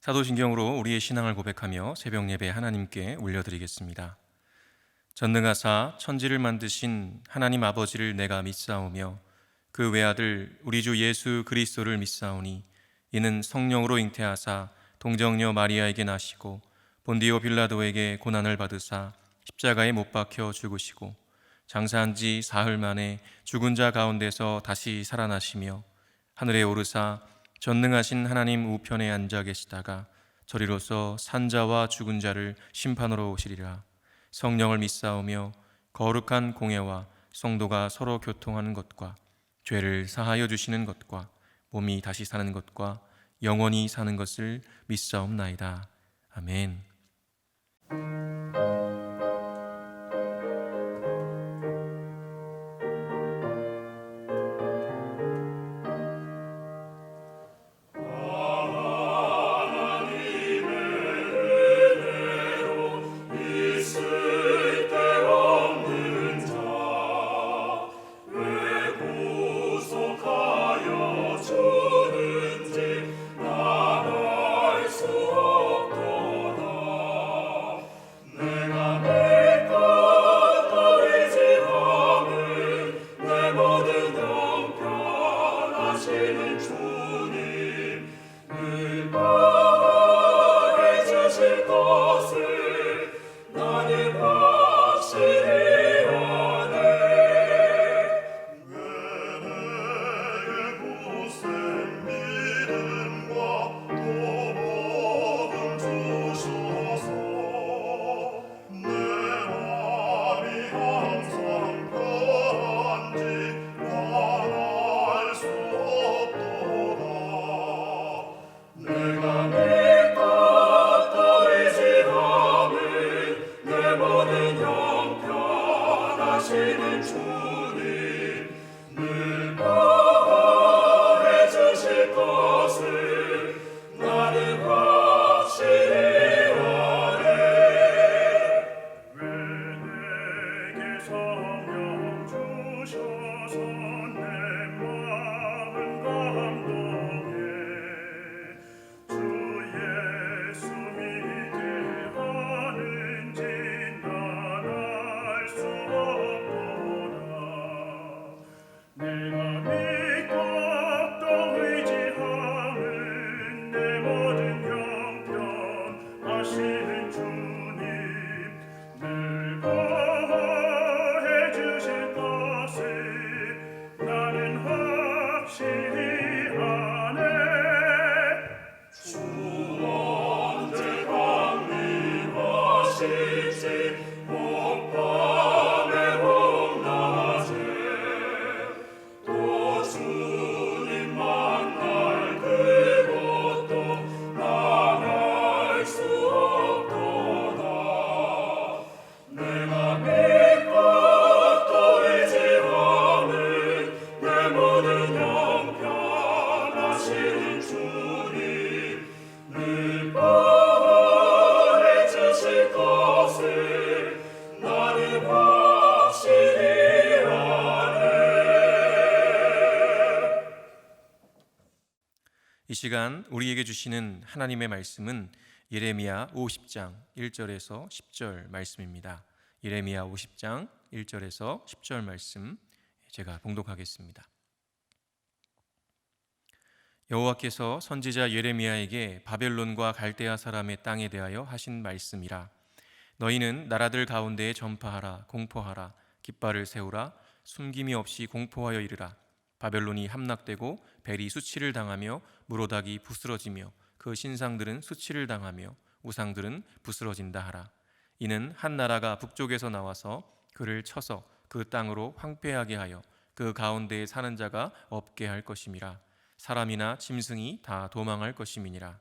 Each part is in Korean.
사도신경으로 우리의 신앙을 고백하며 새벽 예배 하나님께 올려드리겠습니다. 전능하사 천지를 만드신 하나님 아버지를 내가 믿사오며 그 외아들 우리 주 예수 그리스도를 믿사오니 이는 성령으로 잉태하사 동정녀 마리아에게 나시고 본디오 빌라도에게 고난을 받으사 십자가에 못 박혀 죽으시고 장사한 지 사흘 만에 죽은 자 가운데서 다시 살아나시며 하늘에 오르사 전능하신 하나님 우편에 앉아 계시다가 저리로서 산자와 죽은 자를 심판으로 오시리라. 성령을 믿사오며 거룩한 공예와 성도가 서로 교통하는 것과 죄를 사하여 주시는 것과 몸이 다시 사는 것과 영원히 사는 것을 믿사옵나이다. 아멘. 이 시간 우리에게 주시는 하나님의 말씀은 예레미야 50장 1절에서 10절 말씀입니다. 예레미야 50장 1절에서 10절 말씀 제가 봉독하겠습니다. 여호와께서 선지자 예레미야에게 바벨론과 갈대아 사람의 땅에 대하여 하신 말씀이라. 너희는 나라들 가운데에 전파하라, 공포하라, 깃발을 세우라, 숨김이 없이 공포하여 이르라. 바벨론이 함락되고 벨이 수치를 당하며 무로닥이 부스러지며 그 신상들은 수치를 당하며 우상들은 부스러진다 하라. 이는 한 나라가 북쪽에서 나와서 그를 쳐서 그 땅으로 황폐하게 하여 그 가운데에 사는 자가 없게 할 것임이라. 사람이나 짐승이 다 도망할 것임이니라.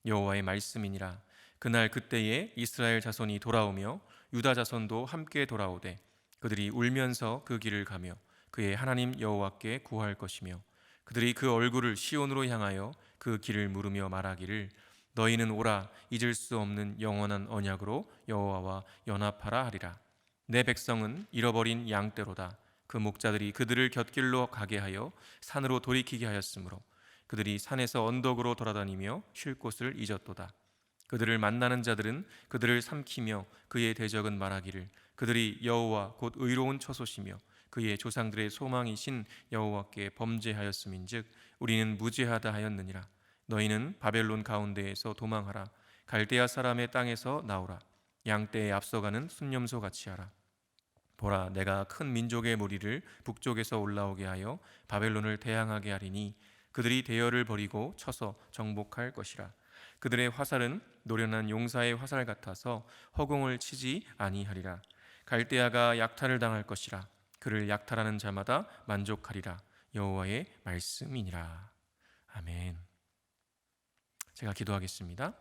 여호와의 말씀이니라. 그날 그때에 이스라엘 자손이 돌아오며 유다 자손도 함께 돌아오되 그들이 울면서 그 길을 가며 그의 하나님 여호와께 구할 것이며 그들이 그 얼굴을 시온으로 향하여 그 길을 물으며 말하기를 너희는 오라 잊을 수 없는 영원한 언약으로 여호와와 연합하라 하리라. 내 백성은 잃어버린 양떼로다. 그 목자들이 그들을 곁길로 가게 하여 산으로 돌이키게 하였으므로 그들이 산에서 언덕으로 돌아다니며 쉴 곳을 잊었도다. 그들을 만나는 자들은 그들을 삼키며 그의 대적은 말하기를 그들이 여호와 곧 의로운 처소시며 그의 조상들의 소망이신 여호와께 범죄하였음인즉 우리는 무죄하다 하였느니라. 너희는 바벨론 가운데에서 도망하라. 갈대아 사람의 땅에서 나오라. 양떼에 앞서가는 순념소 같이 하라. 보라, 내가 큰 민족의 무리를 북쪽에서 올라오게 하여 바벨론을 대항하게 하리니 그들이 대열을 벌이고 쳐서 정복할 것이라. 그들의 화살은 노련한 용사의 화살 같아서 허공을 치지 아니하리라. 갈대아가 약탈을 당할 것이라. 그를 약탈하는 자마다 만족하리라. 여호와의 말씀이니라. 아멘. 제가 기도하겠습니다.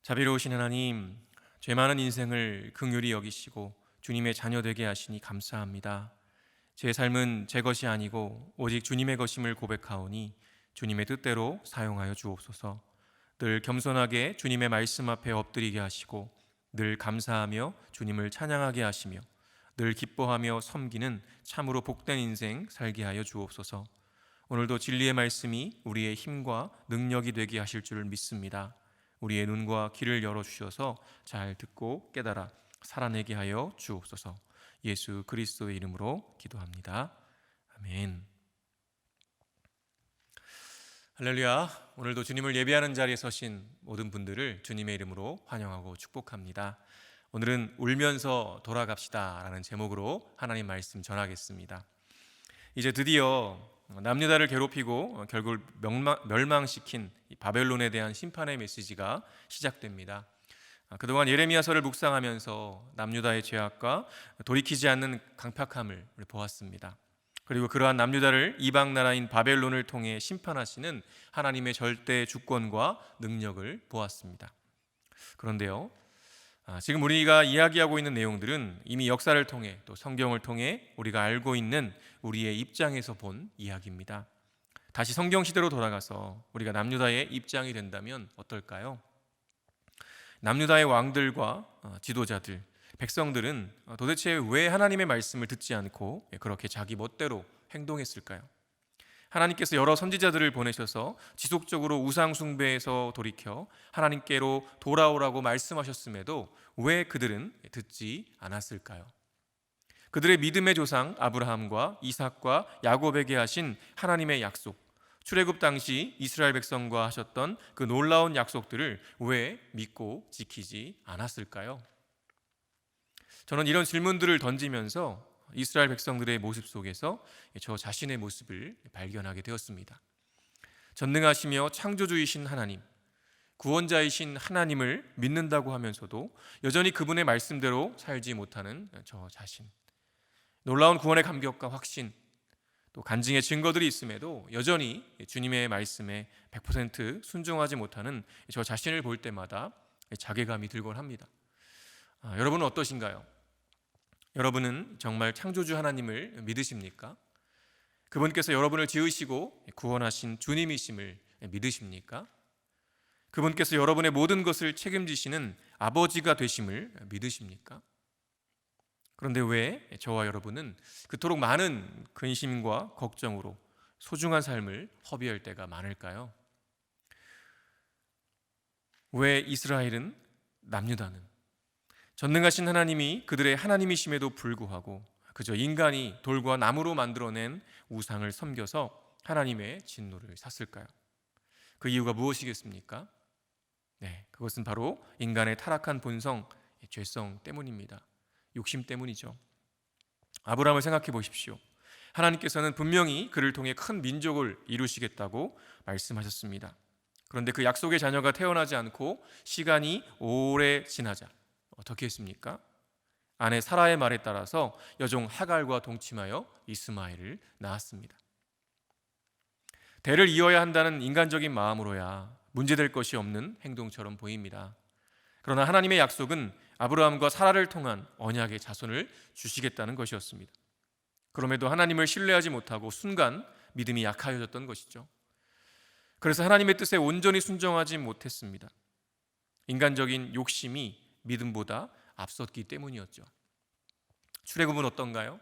자비로우신 하나님, 죄 많은 인생을 긍휼히 여기시고 주님의 자녀 되게 하시니 감사합니다. 제 삶은 제 것이 아니고 오직 주님의 것임을 고백하오니 주님의 뜻대로 사용하여 주옵소서. 늘 겸손하게 주님의 말씀 앞에 엎드리게 하시고 늘 감사하며 주님을 찬양하게 하시며 늘 기뻐하며 섬기는 참으로 복된 인생 살게 하여 주옵소서. 오늘도 진리의 말씀이 우리의 힘과 능력이 되게 하실 줄 믿습니다. 우리의 눈과 귀를 열어주셔서 잘 듣고 깨달아 살아내게 하여 주옵소서. 예수 그리스도의 이름으로 기도합니다. 아멘. 할렐루야. 오늘도 주님을 예배하는 자리에 서신 모든 분들을 주님의 이름으로 환영하고 축복합니다. 오늘은 울면서 돌아갑시다 라는 제목으로 하나님 말씀 전하겠습니다. 이제 드디어 남유다를 괴롭히고 결국 멸망시킨 바벨론에 대한 심판의 메시지가 시작됩니다. 그동안 예레미야서를 묵상하면서 남유다의 죄악과 돌이키지 않는 강팍함을 보았습니다. 그리고 그러한 남유다를 이방 나라인 바벨론을 통해 심판하시는 하나님의 절대 주권과 능력을 보았습니다. 그런데요, 지금 우리가 이야기하고 있는 내용들은 이미 역사를 통해 또 성경을 통해 우리가 알고 있는 우리의 입장에서 본 이야기입니다. 다시 성경 시대로 돌아가서 우리가 남유다의 입장이 된다면 어떨까요? 남유다의 왕들과 지도자들, 백성들은 도대체 왜 하나님의 말씀을 듣지 않고 그렇게 자기 멋대로 행동했을까요? 하나님께서 여러 선지자들을 보내셔서 지속적으로 우상 숭배에서 돌이켜 하나님께로 돌아오라고 말씀하셨음에도 왜 그들은 듣지 않았을까요? 그들의 믿음의 조상 아브라함과 이삭과 야곱에게 하신 하나님의 약속, 출애굽 당시 이스라엘 백성과 하셨던 그 놀라운 약속들을 왜 믿고 지키지 않았을까요? 저는 이런 질문들을 던지면서 이스라엘 백성들의 모습 속에서 저 자신의 모습을 발견하게 되었습니다. 전능하시며 창조주이신 하나님, 구원자이신 하나님을 믿는다고 하면서도 여전히 그분의 말씀대로 살지 못하는 저 자신, 놀라운 구원의 감격과 확신, 또 간증의 증거들이 있음에도 여전히 주님의 말씀에 100% 순종하지 못하는 저 자신을 볼 때마다 자괴감이 들곤 합니다. 여러분은 어떠신가요? 여러분은 정말 창조주 하나님을 믿으십니까? 그분께서 여러분을 지으시고 구원하신 주님이심을 믿으십니까? 그분께서 여러분의 모든 것을 책임지시는 아버지가 되심을 믿으십니까? 그런데 왜 저와 여러분은 그토록 많은 근심과 걱정으로 소중한 삶을 허비할 때가 많을까요? 왜 이스라엘은, 남유다는 전능하신 하나님이 그들의 하나님이심에도 불구하고 그저 인간이 돌과 나무로 만들어낸 우상을 섬겨서 하나님의 진노를 샀을까요? 그 이유가 무엇이겠습니까? 그것은 바로 인간의 타락한 본성, 죄성 때문입니다. 욕심 때문이죠. 아브라함을 생각해 보십시오. 하나님께서는 분명히 그를 통해 큰 민족을 이루시겠다고 말씀하셨습니다. 그런데 그 약속의 자녀가 태어나지 않고 시간이 오래 지나자 어떻게 했습니까? 아내 사라의 말에 따라서 여종 하갈과 동침하여 이스마엘을 낳았습니다. 대를 이어야 한다는 인간적인 마음으로야 문제될 것이 없는 행동처럼 보입니다. 그러나 하나님의 약속은 아브라함과 사라를 통한 언약의 자손을 주시겠다는 것이었습니다. 그럼에도 하나님을 신뢰하지 못하고 순간 믿음이 약하여졌던 것이죠. 그래서 하나님의 뜻에 온전히 순종하지 못했습니다. 인간적인 욕심이 믿음보다 앞섰기 때문이었죠. 출애굽은 어떤가요?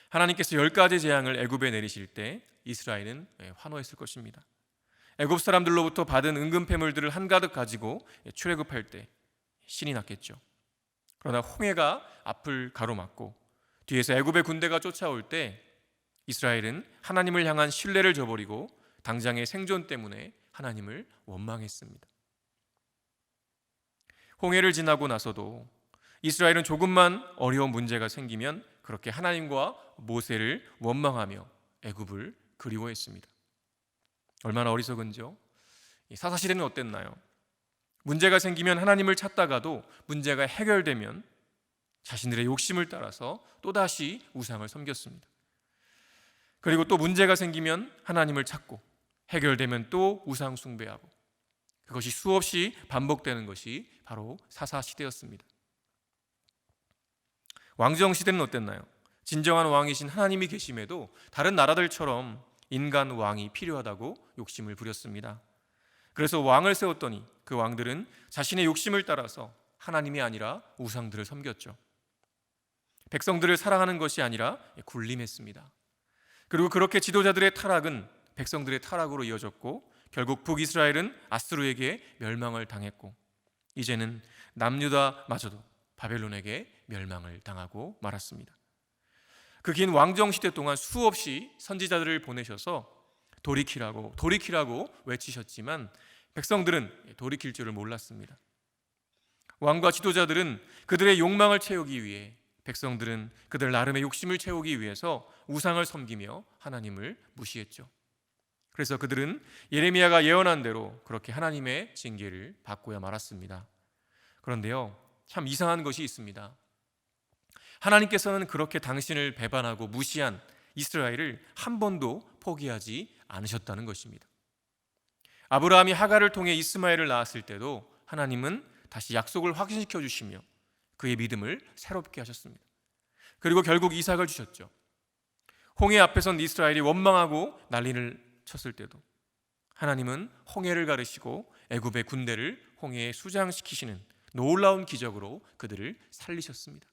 하나님께서 10가지 재앙을 애굽에 내리실 때 이스라엘은 환호했을 것입니다. 애굽 사람들로부터 받은 은금패물들을 한가득 가지고 출애굽할 때 신이 났겠죠. 그러나 홍해가 앞을 가로막고 뒤에서 애굽의 군대가 쫓아올 때 이스라엘은 하나님을 향한 신뢰를 저버리고 당장의 생존 때문에 하나님을 원망했습니다. 홍해를 지나고 나서도 이스라엘은 조금만 어려운 문제가 생기면 그렇게 하나님과 모세를 원망하며 애굽을 그리워했습니다. 얼마나 어리석은지요? 사사시대는 어땠나요? 문제가 생기면 하나님을 찾다가도 문제가 해결되면 자신들의 욕심을 따라서 또다시 우상을 섬겼습니다. 그리고 또 문제가 생기면 하나님을 찾고 해결되면 또 우상 숭배하고, 그것이 수없이 반복되는 것이 바로 사사시대였습니다. 왕정시대는 어땠나요? 진정한 왕이신 하나님이 계심에도 다른 나라들처럼 인간 왕이 필요하다고 욕심을 부렸습니다. 그래서 왕을 세웠더니 그 왕들은 자신의 욕심을 따라서 하나님이 아니라 우상들을 섬겼죠. 백성들을 사랑하는 것이 아니라 군림했습니다. 그리고 그렇게 지도자들의 타락은 백성들의 타락으로 이어졌고 결국 북이스라엘은 아수르에게 멸망을 당했고 이제는 남유다마저도 바벨론에게 멸망을 당하고 말았습니다. 그 긴 왕정시대 동안 수없이 선지자들을 보내셔서 돌이키라고 외치셨지만 백성들은 돌이킬 줄을 몰랐습니다. 왕과 지도자들은 그들의 욕망을 채우기 위해, 백성들은 그들 나름의 욕심을 채우기 위해서 우상을 섬기며 하나님을 무시했죠. 그래서 그들은 예레미야가 예언한 대로 그렇게 하나님의 징계를 받고야 말았습니다. 그런데요, 참 이상한 것이 있습니다. 하나님께서는 그렇게 당신을 배반하고 무시한 이스라엘을 한 번도 포기하지 않으셨다는 것입니다. 아브라함이 하갈을 통해 이스마엘을 낳았을 때도 하나님은 다시 약속을 확신시켜 주시며 그의 믿음을 새롭게 하셨습니다. 그리고 결국 이삭을 주셨죠. 홍해 앞에선 이스라엘이 원망하고 난리를 쳤을 때도 하나님은 홍해를 가르시고 애굽의 군대를 홍해에 수장시키시는 놀라운 기적으로 그들을 살리셨습니다.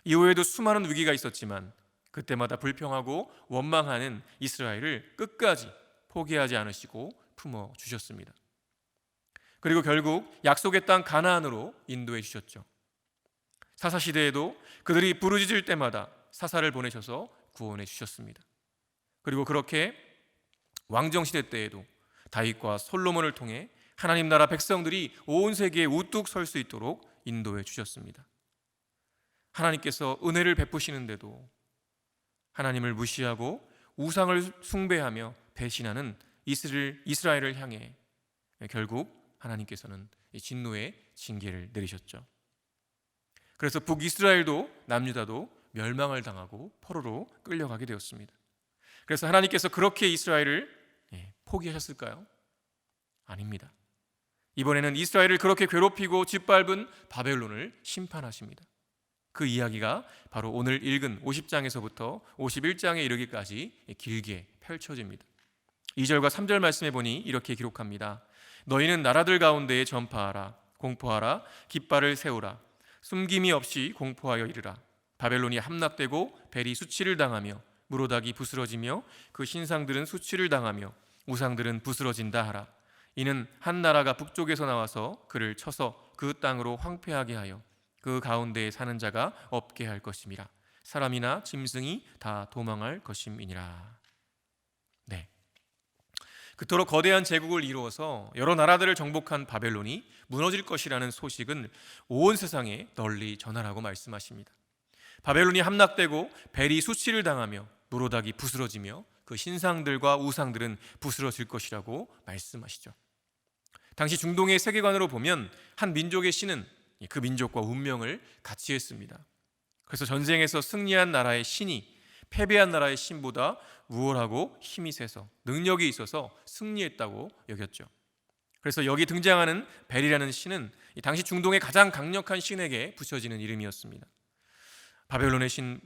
이후에도 수많은 위기가 있었지만 그때마다 불평하고 원망하는 이스라엘을 끝까지 포기하지 않으시고 품어주셨습니다. 그리고 결국 약속의 땅 가나안으로 인도해 주셨죠. 사사시대에도 그들이 부르짖을 때마다 사사를 보내셔서 구원해 주셨습니다. 그리고 그렇게 왕정시대 때에도 다윗과 솔로몬을 통해 하나님 나라 백성들이 온 세계에 우뚝 설 수 있도록 인도해 주셨습니다. 하나님께서 은혜를 베푸시는데도 하나님을 무시하고 우상을 숭배하며 배신하는 이스라엘을 향해 결국 하나님께서는 진노의 징계를 내리셨죠. 그래서 북이스라엘도 남유다도 멸망을 당하고 포로로 끌려가게 되었습니다. 그래서 하나님께서 그렇게 이스라엘을 포기하셨을까요? 아닙니다. 이번에는 이스라엘을 그렇게 괴롭히고 짓밟은 바벨론을 심판하십니다. 그 이야기가 바로 오늘 읽은 50장에서부터 51장에 이르기까지 길게 펼쳐집니다. 2절과 3절 말씀해 보니 이렇게 기록합니다. 너희는 나라들 가운데에 전파하라, 공포하라, 깃발을 세우라, 숨김이 없이 공포하여 이르라. 바벨론이 함락되고 벨이 수치를 당하며 무로닥이 부스러지며 그 신상들은 수치를 당하며 우상들은 부스러진다 하라. 이는 한 나라가 북쪽에서 나와서 그를 쳐서 그 땅으로 황폐하게 하여 그 가운데에 사는 자가 없게 할 것임이라. 사람이나 짐승이 다 도망할 것임이니라. 네. 그토록 거대한 제국을 이루어서 여러 나라들을 정복한 바벨론이 무너질 것이라는 소식은 온 세상에 널리 전하라고 말씀하십니다. 바벨론이 함락되고 벨이 수치를 당하며 무로닥이 부스러지며 그 신상들과 우상들은 부스러질 것이라고 말씀하시죠. 당시 중동의 세계관으로 보면 한 민족의 신은 그 민족과 운명을 같이 했습니다. 그래서 전쟁에서 승리한 나라의 신이 패배한 나라의 신보다 우월하고 힘이 세서 능력이 있어서 승리했다고 여겼죠. 그래서 여기 등장하는 벨이라는 신은 당시 중동의 가장 강력한 신에게 붙여지는 이름이었습니다. 바벨론의 신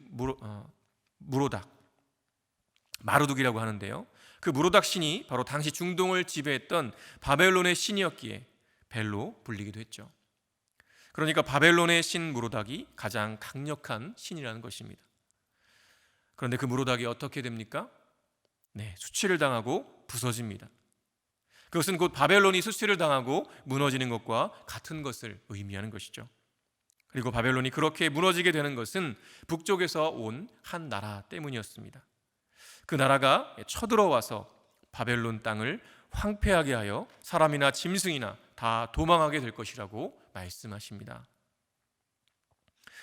무로닥, 마루둑이라고 하는데요, 그 무로닥 신이 바로 당시 중동을 지배했던 바벨론의 신이었기에 벨로 불리기도 했죠. 그러니까 바벨론의 신 무로닥이 가장 강력한 신이라는 것입니다. 그런데 그 무로닥이 어떻게 됩니까? 네, 수치를 당하고 부서집니다. 그것은 곧 바벨론이 수치를 당하고 무너지는 것과 같은 것을 의미하는 것이죠. 그리고 바벨론이 그렇게 무너지게 되는 것은 북쪽에서 온 한 나라 때문이었습니다. 그 나라가 쳐들어와서 바벨론 땅을 황폐하게 하여 사람이나 짐승이나 다 도망하게 될 것이라고 말씀하십니다.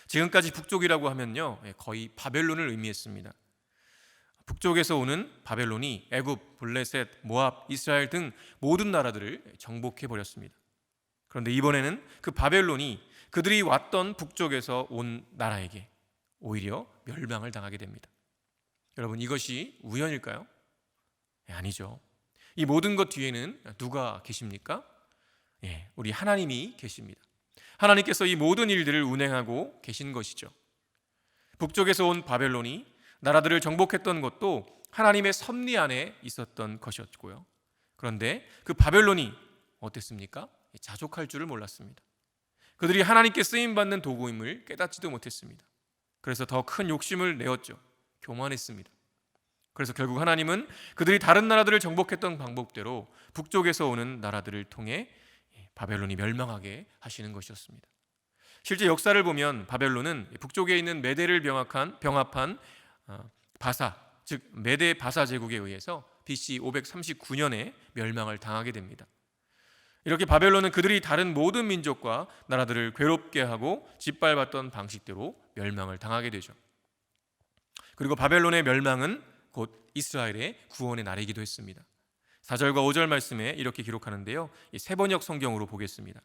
지금까지 북쪽이라고 하면요, 거의 바벨론을 의미했습니다. 북쪽에서 오는 바벨론이 애굽, 블레셋, 모압, 이스라엘 등 모든 나라들을 정복해 버렸습니다. 그런데 이번에는 그 바벨론이 그들이 왔던 북쪽에서 온 나라에게 오히려 멸망을 당하게 됩니다. 여러분, 이것이 우연일까요? 아니죠. 이 모든 것 뒤에는 누가 계십니까? 우리 하나님이 계십니다. 하나님께서 이 모든 일들을 운행하고 계신 것이죠. 북쪽에서 온 바벨론이 나라들을 정복했던 것도 하나님의 섭리 안에 있었던 것이었고요. 그런데 그 바벨론이 어땠습니까? 자족할 줄을 몰랐습니다. 그들이 하나님께 쓰임받는 도구임을 깨닫지도 못했습니다. 그래서 더 큰 욕심을 내었죠. 교만했습니다. 그래서 결국 하나님은 그들이 다른 나라들을 정복했던 방법대로 북쪽에서 오는 나라들을 통해 바벨론이 멸망하게 하시는 것이었습니다. 실제 역사를 보면 바벨론은 북쪽에 있는 메대를 병합한 바사, 즉 메대 바사 제국에 의해서 BC 539년에 멸망을 당하게 됩니다. 이렇게 바벨론은 그들이 다른 모든 민족과 나라들을 괴롭게 하고 짓밟았던 방식대로 멸망을 당하게 되죠. 그리고 바벨론의 멸망은 곧 이스라엘의 구원의 날이기도 했습니다. 4절과 5절 말씀에 이렇게 기록하는데요, 이 세번역 성경으로 보겠습니다.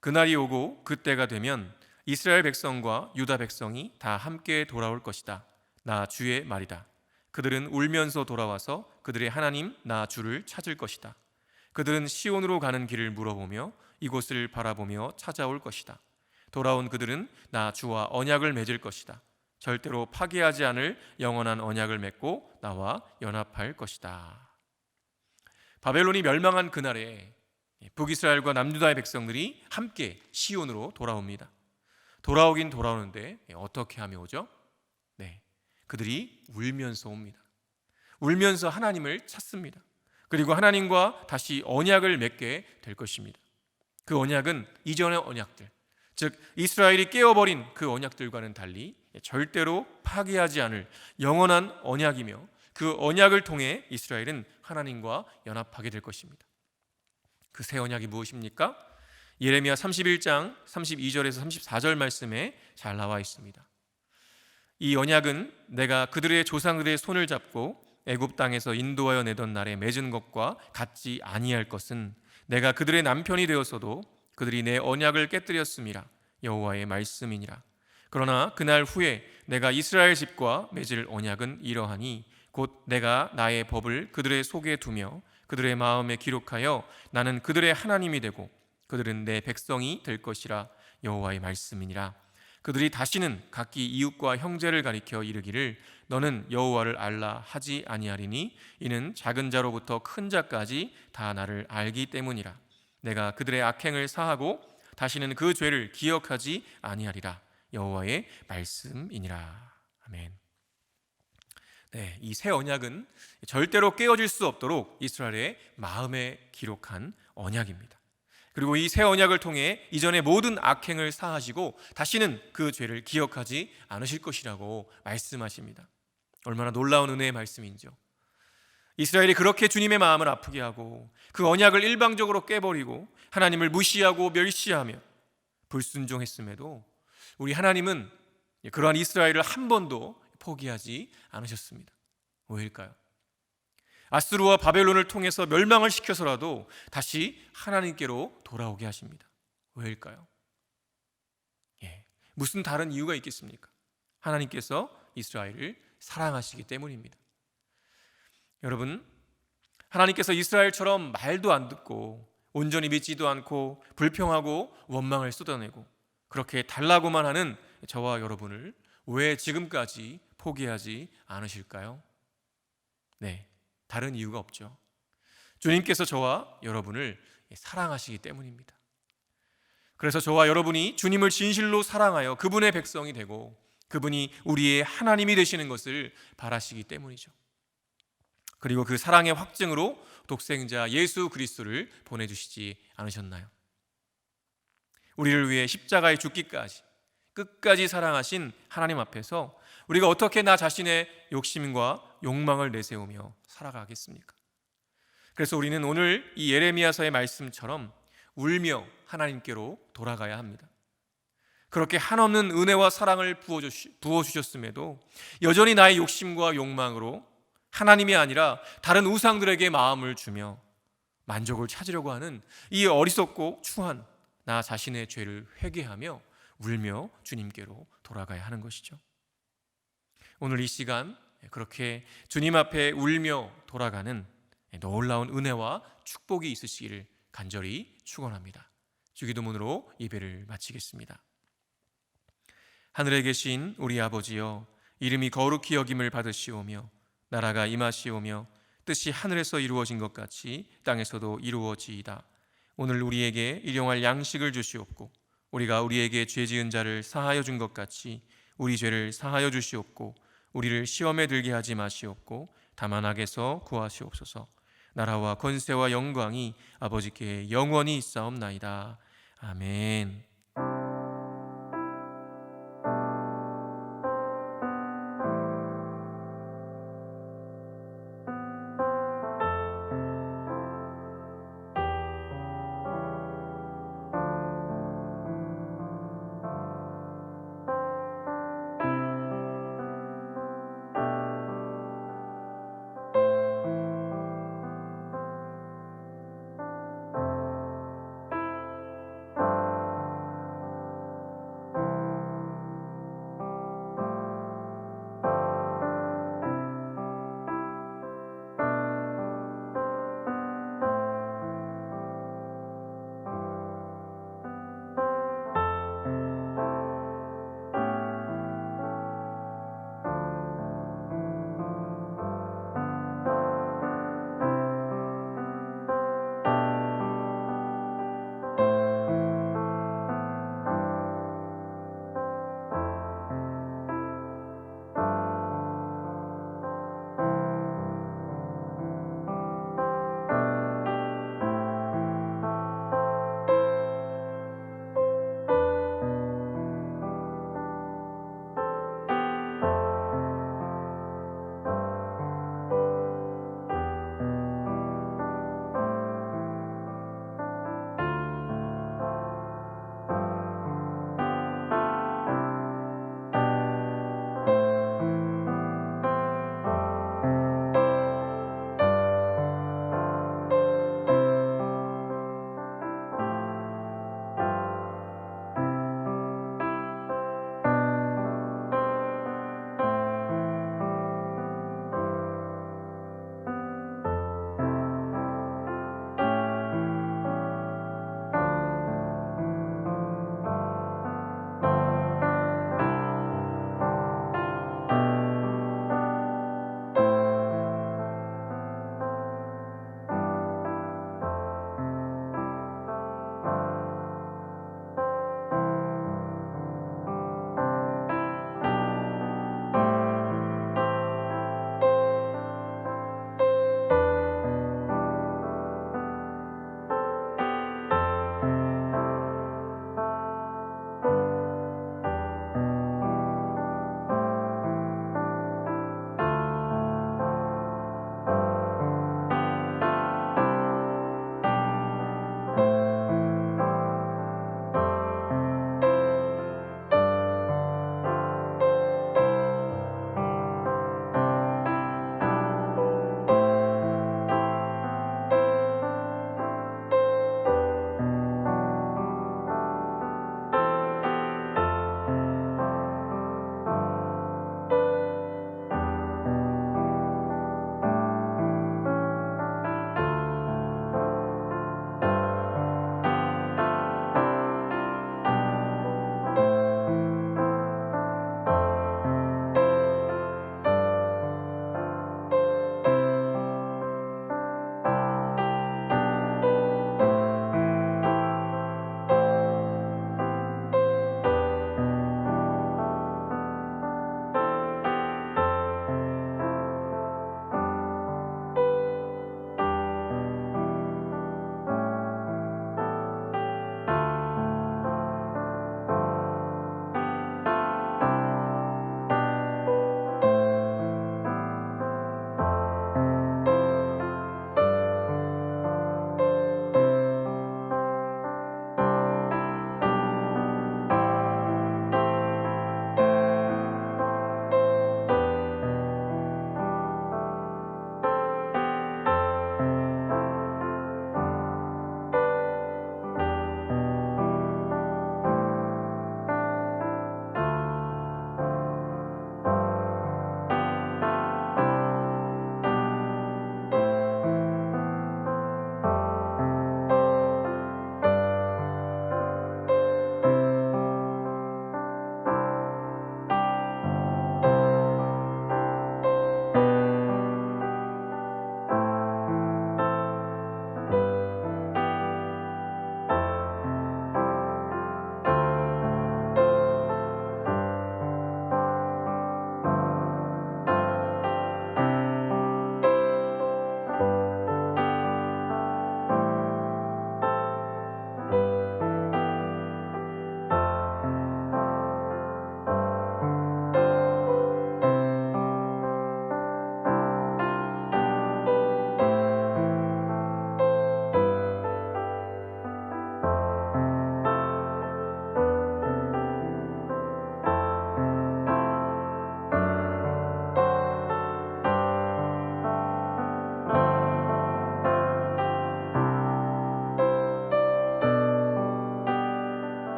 그날이 오고 그때가 되면 이스라엘 백성과 유다 백성이 다 함께 돌아올 것이다. 나 주의 말이다. 그들은 울면서 돌아와서 그들의 하나님 나 주를 찾을 것이다. 그들은 시온으로 가는 길을 물어보며 이곳을 바라보며 찾아올 것이다. 돌아온 그들은 나 주와 언약을 맺을 것이다. 절대로 파기하지 않을 영원한 언약을 맺고 나와 연합할 것이다. 바벨론이 멸망한 그날에 북이스라엘과 남유다의 백성들이 함께 시온으로 돌아옵니다. 돌아오긴 돌아오는데 어떻게 하며 오죠? 그들이 울면서 옵니다. 울면서 하나님을 찾습니다. 그리고 하나님과 다시 언약을 맺게 될 것입니다. 그 언약은 이전의 언약들, 즉 이스라엘이 깨어버린 그 언약들과는 달리 절대로 파기하지 않을 영원한 언약이며 그 언약을 통해 이스라엘은 하나님과 연합하게 될 것입니다. 그 새 언약이 무엇입니까? 예레미야 31장 32절에서 34절 말씀에 잘 나와 있습니다. 이 언약은 내가 그들의 조상들의 손을 잡고 애굽 땅에서 인도하여 내던 날에 맺은 것과 같지 아니할 것은 내가 그들의 남편이 되었어도 그들이 내 언약을 깨뜨렸음이라. 여호와의 말씀이니라. 그러나 그날 후에 내가 이스라엘 집과 맺을 언약은 이러하니 곧 내가 나의 법을 그들의 속에 두며 그들의 마음에 기록하여 나는 그들의 하나님이 되고 그들은 내 백성이 될 것이라. 여호와의 말씀이니라. 그들이 다시는 각기 이웃과 형제를 가리켜 이르기를 너는 여호와를 알라 하지 아니하리니 이는 작은 자로부터 큰 자까지 다 나를 알기 때문이라. 내가 그들의 악행을 사하고 다시는 그 죄를 기억하지 아니하리라. 여호와의 말씀이니라. 아멘. 이 새 언약은 절대로 깨어질 수 없도록 이스라엘의 마음에 기록한 언약입니다. 그리고 이 새 언약을 통해 이전의 모든 악행을 사하시고 다시는 그 죄를 기억하지 않으실 것이라고 말씀하십니다. 얼마나 놀라운 은혜의 말씀인지요. 이스라엘이 그렇게 주님의 마음을 아프게 하고 그 언약을 일방적으로 깨버리고 하나님을 무시하고 멸시하며 불순종했음에도 우리 하나님은 그러한 이스라엘을 한 번도 포기하지 않으셨습니다. 왜일까요? 아수르와 바벨론을 통해서 멸망을 시켜서라도 다시 하나님께로 돌아오게 하십니다. 왜일까요? 무슨 다른 이유가 있겠습니까? 하나님께서 이스라엘을 사랑하시기 때문입니다. 여러분, 하나님께서 이스라엘처럼 말도 안 듣고 온전히 믿지도 않고 불평하고 원망을 쏟아내고 그렇게 달라고만 하는 저와 여러분을 왜 지금까지 포기하지 않으실까요? 다른 이유가 없죠. 주님께서 저와 여러분을 사랑하시기 때문입니다. 그래서 저와 여러분이 주님을 진실로 사랑하여 그분의 백성이 되고 그분이 우리의 하나님이 되시는 것을 바라시기 때문이죠. 그리고 그 사랑의 확증으로 독생자 예수 그리스도를 보내주시지 않으셨나요? 우리를 위해 십자가에 죽기까지 끝까지 사랑하신 하나님 앞에서 우리가 어떻게 나 자신의 욕심과 욕망을 내세우며 살아가겠습니까? 그래서 우리는 오늘 이 예레미야서의 말씀처럼 울며 하나님께로 돌아가야 합니다. 그렇게 한없는 은혜와 사랑을 부어주셨음에도 여전히 나의 욕심과 욕망으로 하나님이 아니라 다른 우상들에게 마음을 주며 만족을 찾으려고 하는 이 어리석고 추한 나 자신의 죄를 회개하며 울며 주님께로 돌아가야 하는 것이죠. 오늘 이 시간 그렇게 주님 앞에 울며 돌아가는 놀라운 은혜와 축복이 있으시기를 간절히 축원합니다. 주기도문으로 예배를 마치겠습니다. 하늘에 계신 우리 아버지여, 이름이 거룩히 여김을 받으시오며 나라가 임하시오며 뜻이 하늘에서 이루어진 것 같이 땅에서도 이루어지이다. 오늘 우리에게 일용할 양식을 주시옵고 우리가 우리에게 죄 지은 자를 사하여 준 것 같이 우리 죄를 사하여 주시옵고 우리를 시험에 들게 하지 마시옵고 다만 악에서 구하시옵소서. 나라와 권세와 영광이 아버지께 영원히 있사옵나이다. 아멘.